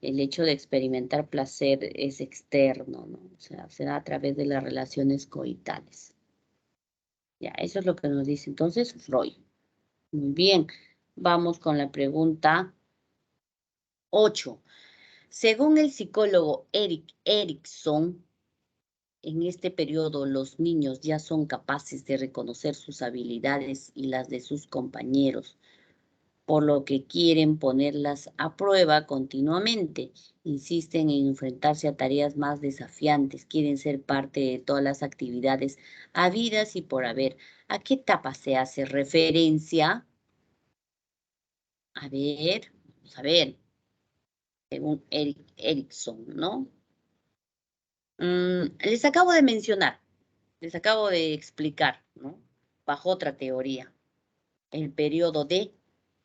S1: el hecho de experimentar placer es externo, ¿no? O sea, se da a través de las relaciones coitales. Ya, eso es lo que nos dice entonces Freud. Muy bien, vamos con la pregunta 8. Según el psicólogo Erik Erikson, en este periodo los niños ya son capaces de reconocer sus habilidades y las de sus compañeros, por lo que quieren ponerlas a prueba continuamente. Insisten en enfrentarse a tareas más desafiantes, quieren ser parte de todas las actividades habidas y por haber. ¿A qué etapa se hace referencia? A ver, vamos a ver, según Erikson, ¿no? Les acabo de mencionar, les acabo de explicar, ¿no? Bajo otra teoría, el periodo de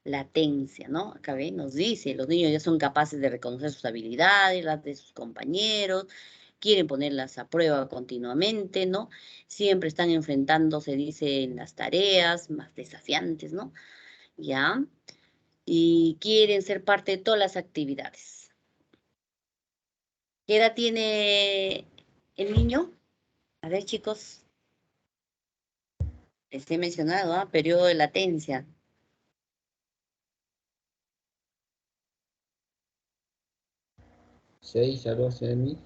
S1: latencia, ¿no? Acá ven, nos dice, los niños ya son capaces de reconocer sus habilidades, las de sus compañeros, quieren ponerlas a prueba continuamente, ¿no? Siempre están enfrentándose, dice, en las tareas más desafiantes, ¿no? ¿Ya? Y quieren ser parte de todas las actividades. ¿Qué edad tiene el niño? A ver, chicos, les he mencionado, ¿ah? Periodo de latencia.
S2: 6 a 12 años.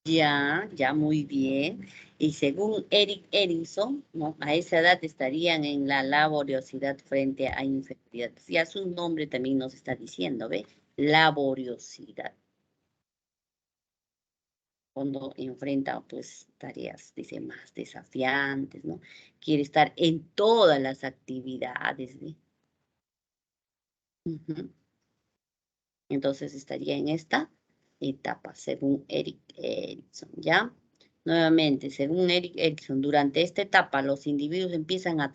S1: Ya, muy bien. Y según Eric Erickson, ¿no? A esa edad estarían en la laboriosidad frente a inferioridad. Ya su nombre también nos está diciendo, ¿ve? Laboriosidad. Cuando enfrenta, pues, tareas, dice, más desafiantes, ¿no? Quiere estar en todas las actividades, ¿ve? Ujú. Entonces estaría en esta etapa, según Eric Erickson, ¿ya? Nuevamente, según Eric Erickson, durante esta etapa los individuos empiezan a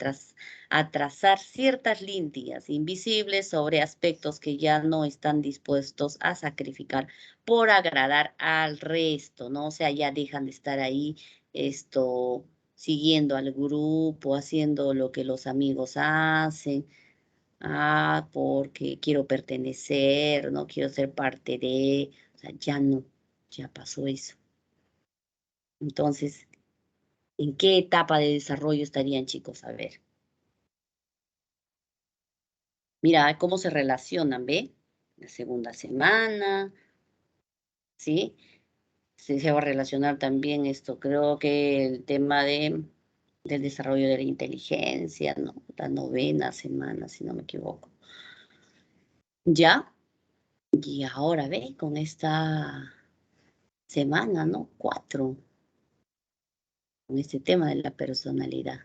S1: trazar ciertas líneas invisibles sobre aspectos que ya no están dispuestos a sacrificar por agradar al resto, ¿no? O sea, ya dejan de estar ahí, siguiendo al grupo, haciendo lo que los amigos hacen. Ah, porque quiero pertenecer, no quiero ser parte de, o sea, ya no, ya pasó eso. Entonces, ¿en qué etapa de desarrollo estarían, chicos? A ver. Mira cómo se relacionan, ¿ve? La segunda semana, ¿sí? Se va a relacionar también esto, creo que el tema del desarrollo de la inteligencia, ¿no? La novena semana, si no me equivoco. ¿Ya? Y ahora, ¿ve? Con esta semana, ¿no? 4, con este tema de la personalidad.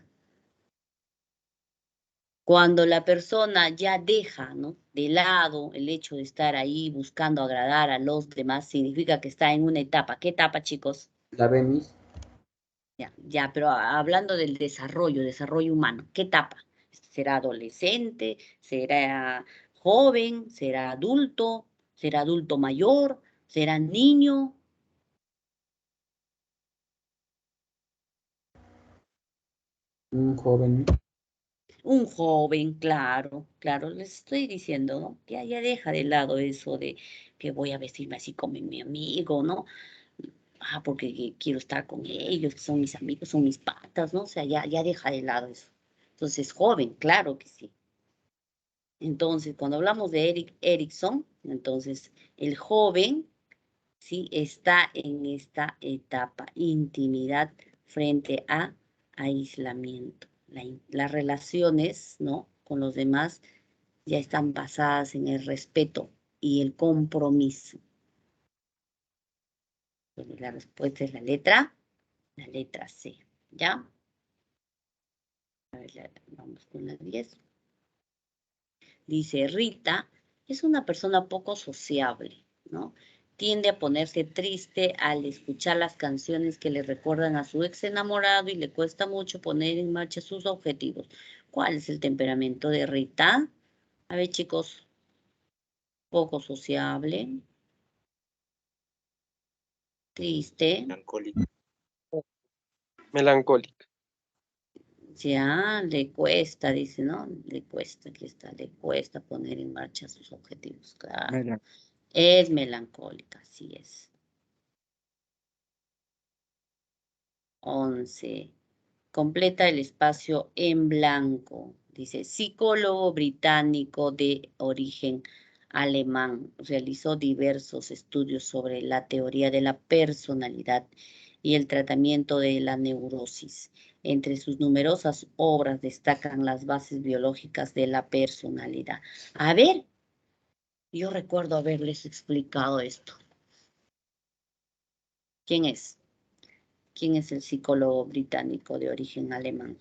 S1: Cuando la persona ya deja, ¿no? De lado el hecho de estar ahí buscando agradar a los demás, significa que está en una etapa. ¿Qué etapa, chicos?
S2: La Bemis.
S1: Ya, pero hablando del desarrollo humano, ¿qué etapa? ¿Será adolescente? ¿Será joven? ¿Será adulto? ¿Será adulto mayor? ¿Será niño?
S2: Un joven.
S1: Un joven, claro, claro, les estoy diciendo, ¿no? Ya deja de lado eso de que voy a vestirme así como mi amigo, ¿no? Ah, porque quiero estar con ellos, que son mis amigos, son mis patas, ¿no? O sea, ya deja de lado eso. Entonces, joven, claro que sí. Entonces, cuando hablamos de Eric Erickson, entonces, el joven, sí, está en esta etapa, intimidad frente a aislamiento. Las relaciones, ¿no? Con los demás ya están basadas en el respeto y el compromiso. Entonces, la respuesta es la letra C, ¿ya? A ver, vamos con la 10. Dice, Rita es una persona poco sociable, ¿no? Tiende a ponerse triste al escuchar las canciones que le recuerdan a su ex enamorado y le cuesta mucho poner en marcha sus objetivos. ¿Cuál es el temperamento de Rita? A ver, chicos, poco sociable, triste,
S5: Melancólico.
S4: Melancólica.
S1: ya le cuesta, dice, ¿no? Le cuesta, aquí está, le cuesta poner en marcha sus objetivos, claro. Es melancólica, así es. 11. Completa el espacio en blanco. Dice, psicólogo británico de origen alemán. Realizó diversos estudios sobre la teoría de la personalidad y el tratamiento de la neurosis. Entre sus numerosas obras destacan las bases biológicas de la personalidad. A ver, yo recuerdo haberles explicado esto. ¿Quién es? ¿Quién es el psicólogo británico de origen alemán?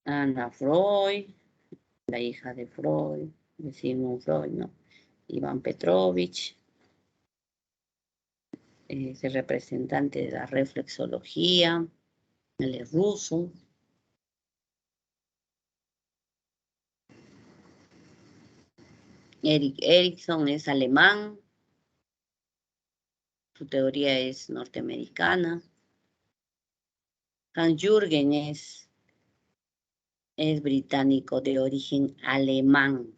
S1: Ana Freud, la hija de Freud. Sigmund Freud, ¿no? Iván Petrovich, es el representante de la reflexología, él es ruso. Erik Erikson es alemán, su teoría es norteamericana. Hans Jürgen es británico de origen alemán.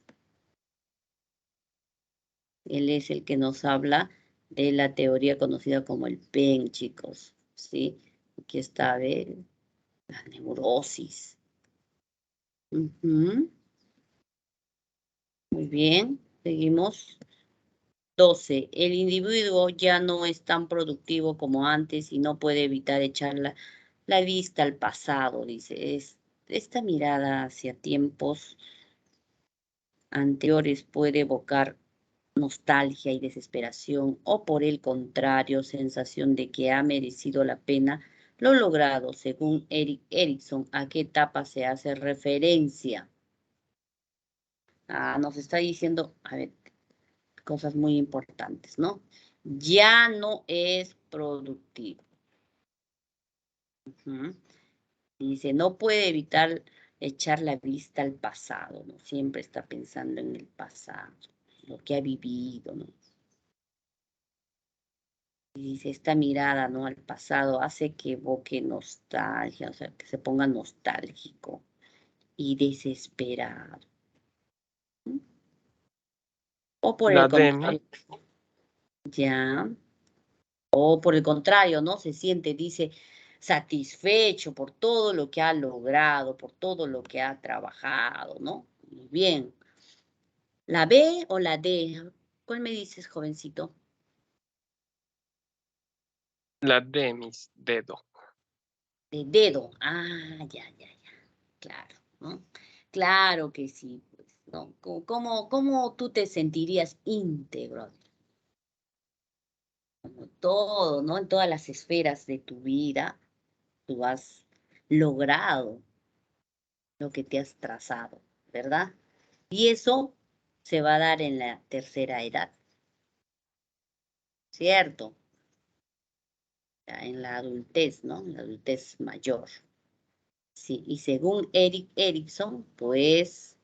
S1: Él es el que nos habla de la teoría conocida como el PEN, chicos, ¿sí? Aquí está, de la neurosis. Muy bien, seguimos. 12. El individuo ya no es tan productivo como antes y no puede evitar echar la vista al pasado, dice. Esta mirada hacia tiempos anteriores puede evocar nostalgia y desesperación, o por el contrario, sensación de que ha merecido la pena lo logrado. Según Erik Erikson, ¿a qué etapa se hace referencia? Nos está diciendo, a ver, cosas muy importantes, ¿no? Ya no es productivo. Dice, no puede evitar echar la vista al pasado, ¿no? Siempre está pensando en el pasado, lo que ha vivido, ¿no? Y dice, esta mirada, ¿no?, al pasado hace que evoque nostalgia, o sea, que se ponga nostálgico y desesperado. O por el
S4: La D,
S1: contrario, ya. O por el contrario, ¿no? Se siente, dice, satisfecho por todo lo que ha logrado, por todo lo que ha trabajado, ¿no? Muy bien. ¿La B o la D? ¿Cuál me dices, jovencito?
S4: la D, mis dedo.
S1: De dedo. Ya. Claro, ¿no? Claro que sí, pues, ¿no? ¿Cómo tú te sentirías íntegro? Como todo, ¿no? En todas las esferas de tu vida, tú has logrado lo que te has trazado, ¿verdad? Y eso se va a dar en la tercera edad, ¿cierto? Ya en la adultez, ¿no? En la adultez mayor. Sí, y según Erik Erikson, pues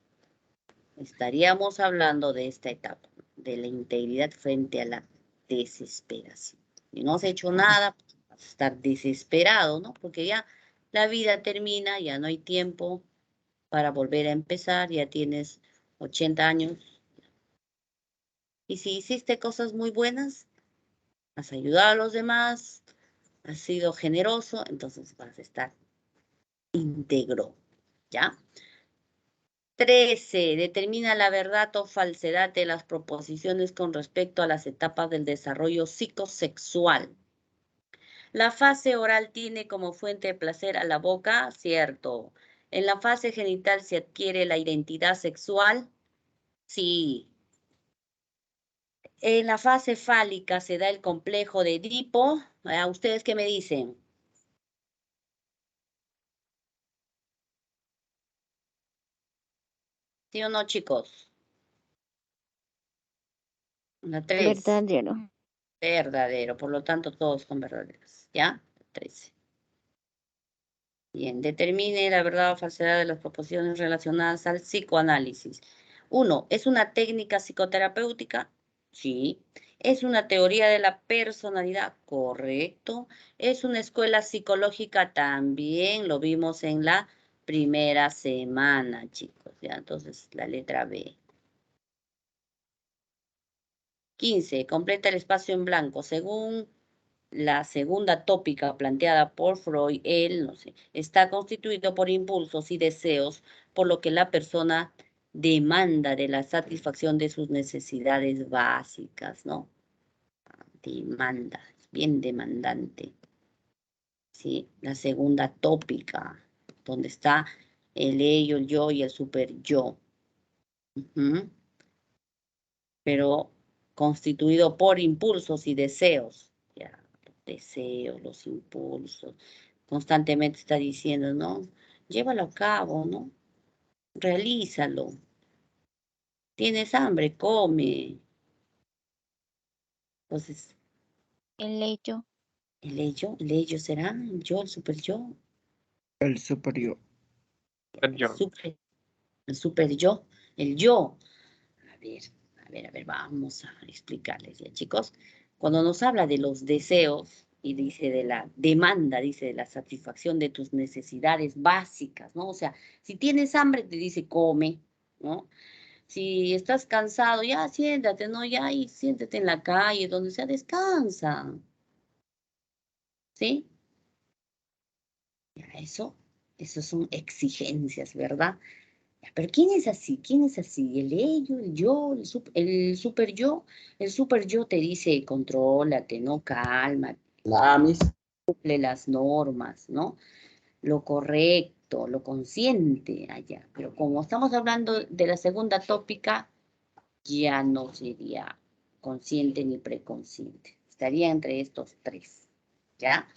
S1: estaríamos hablando de esta etapa, de la integridad frente a la desesperación. Y no has hecho nada, vas a estar desesperado, ¿no? Porque ya la vida termina, ya no hay tiempo para volver a empezar, ya tienes 80 años. Y si hiciste cosas muy buenas, has ayudado a los demás, has sido generoso, entonces vas a estar íntegro, ¿ya? 13. Determina la verdad o falsedad de las proposiciones con respecto a las etapas del desarrollo psicosexual. La fase oral tiene como fuente de placer a la boca, cierto. En la fase genital se adquiere la identidad sexual, sí. En la fase fálica se da el complejo de Edipo. ¿Ustedes qué me dicen? ¿Sí o no, chicos? La 3.
S3: Verdadero.
S1: Verdadero, por lo tanto todos son verdaderos, ¿ya? 13. Bien, determine la verdad o falsedad de las proposiciones relacionadas al psicoanálisis. 1. ¿Es una técnica psicoterapéutica? Sí. ¿Es una teoría de la personalidad? Correcto. ¿Es una escuela psicológica? También lo vimos en la primera semana, chicos. Ya, entonces la letra B. 15. Completa el espacio en blanco. Según la segunda tópica planteada por Freud, él, no sé, está constituido por impulsos y deseos, por lo que la persona demanda de la satisfacción de sus necesidades básicas, ¿no? Demanda, bien demandante. ¿Sí? La segunda tópica, donde está el ello, el yo y el super yo. Pero constituido por impulsos y deseos. Ya, los deseos, los impulsos. Constantemente está diciendo, ¿no? Llévalo a cabo, ¿no? Realízalo. Tienes hambre, come. Entonces,
S3: El hecho.
S1: el ello será el yo, el super yo,
S4: El superior.
S1: el super yo, el yo. A ver, vamos a explicarles ya, chicos. Cuando nos habla de los deseos y dice de la demanda, dice de la satisfacción de tus necesidades básicas, ¿no? O sea, si tienes hambre, te dice come, ¿no? Si estás cansado, ya siéntate, ¿no? Ya y siéntate en la calle, donde sea, descansa, ¿sí? Ya, eso son exigencias, ¿verdad? Pero ¿quién es así? ¿Quién es así? El ello, el yo, el super yo. El super yo te dice, contrólate, ¿no? Calma,
S2: La Amis.
S1: cumple las normas, ¿no? Lo correcto, lo consciente allá. Pero como estamos hablando de la segunda tópica, ya no sería consciente ni preconsciente. Estaría entre estos tres, ¿ya?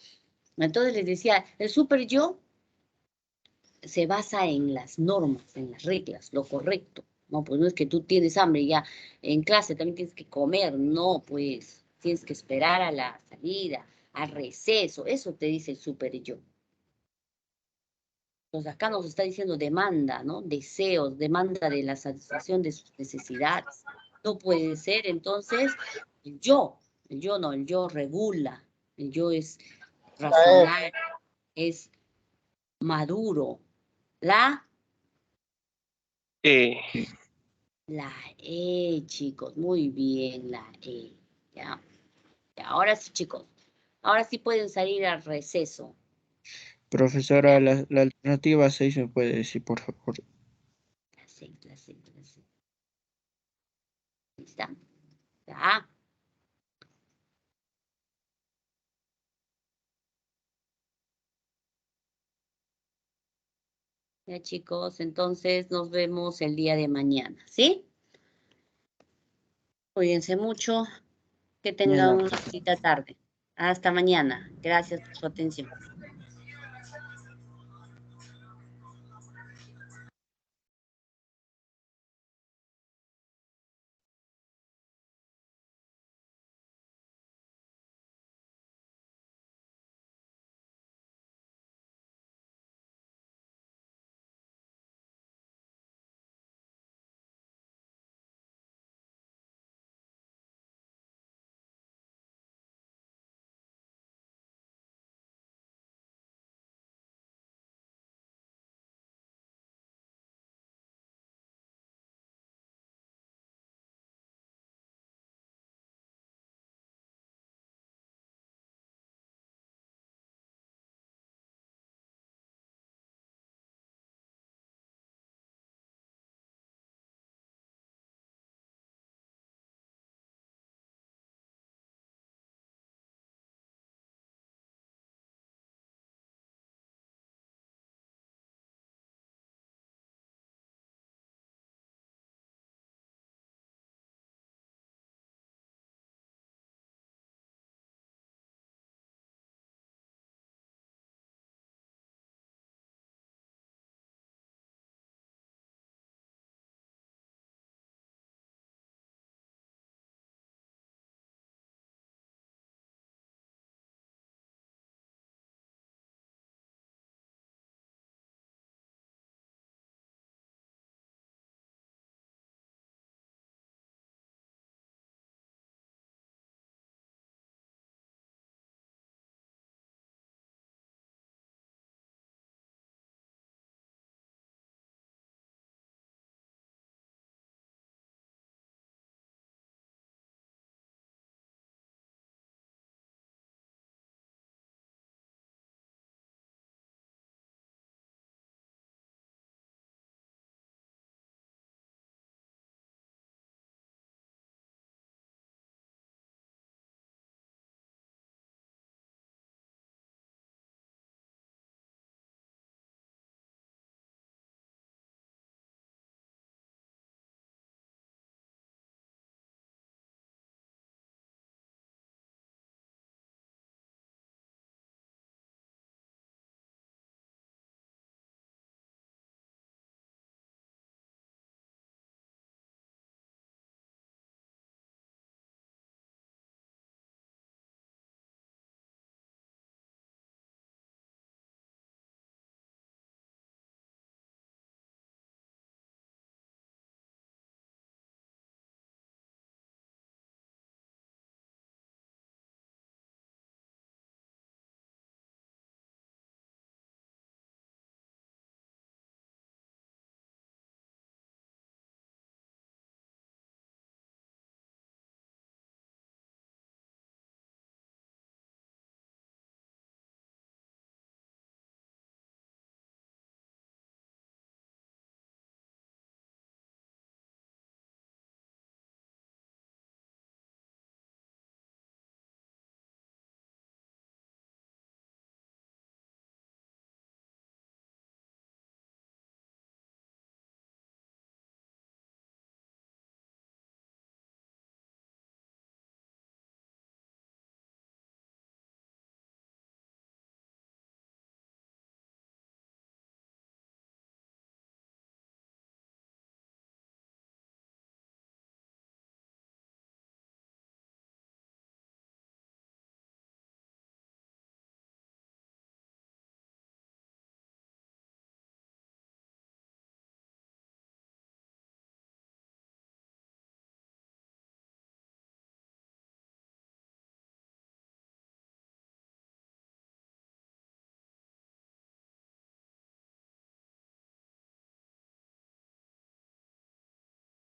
S1: Entonces les decía, el super yo se basa en las normas, en las reglas, lo correcto. No, pues no es que tú tienes hambre y ya en clase también tienes que comer, no, pues tienes que esperar a la salida, al receso, eso te dice el super yo. Entonces acá nos está diciendo demanda, ¿no? Deseos, demanda de la satisfacción de sus necesidades. No puede ser entonces el yo no, el yo regula, el yo es racional, es maduro. La
S4: Eh,
S1: La E, chicos, muy bien, la E. ¿Ya? Ya, ahora sí, chicos, ahora sí pueden salir al receso.
S4: profesora, la alternativa 6 me puede decir, por favor.
S1: La C, la C, la C. Ahí está. Ya, ya, chicos, entonces nos vemos el día de mañana, ¿sí? Cuídense mucho, que tengan
S2: Mañana.
S1: una bonita tarde. Hasta mañana. Gracias por su atención.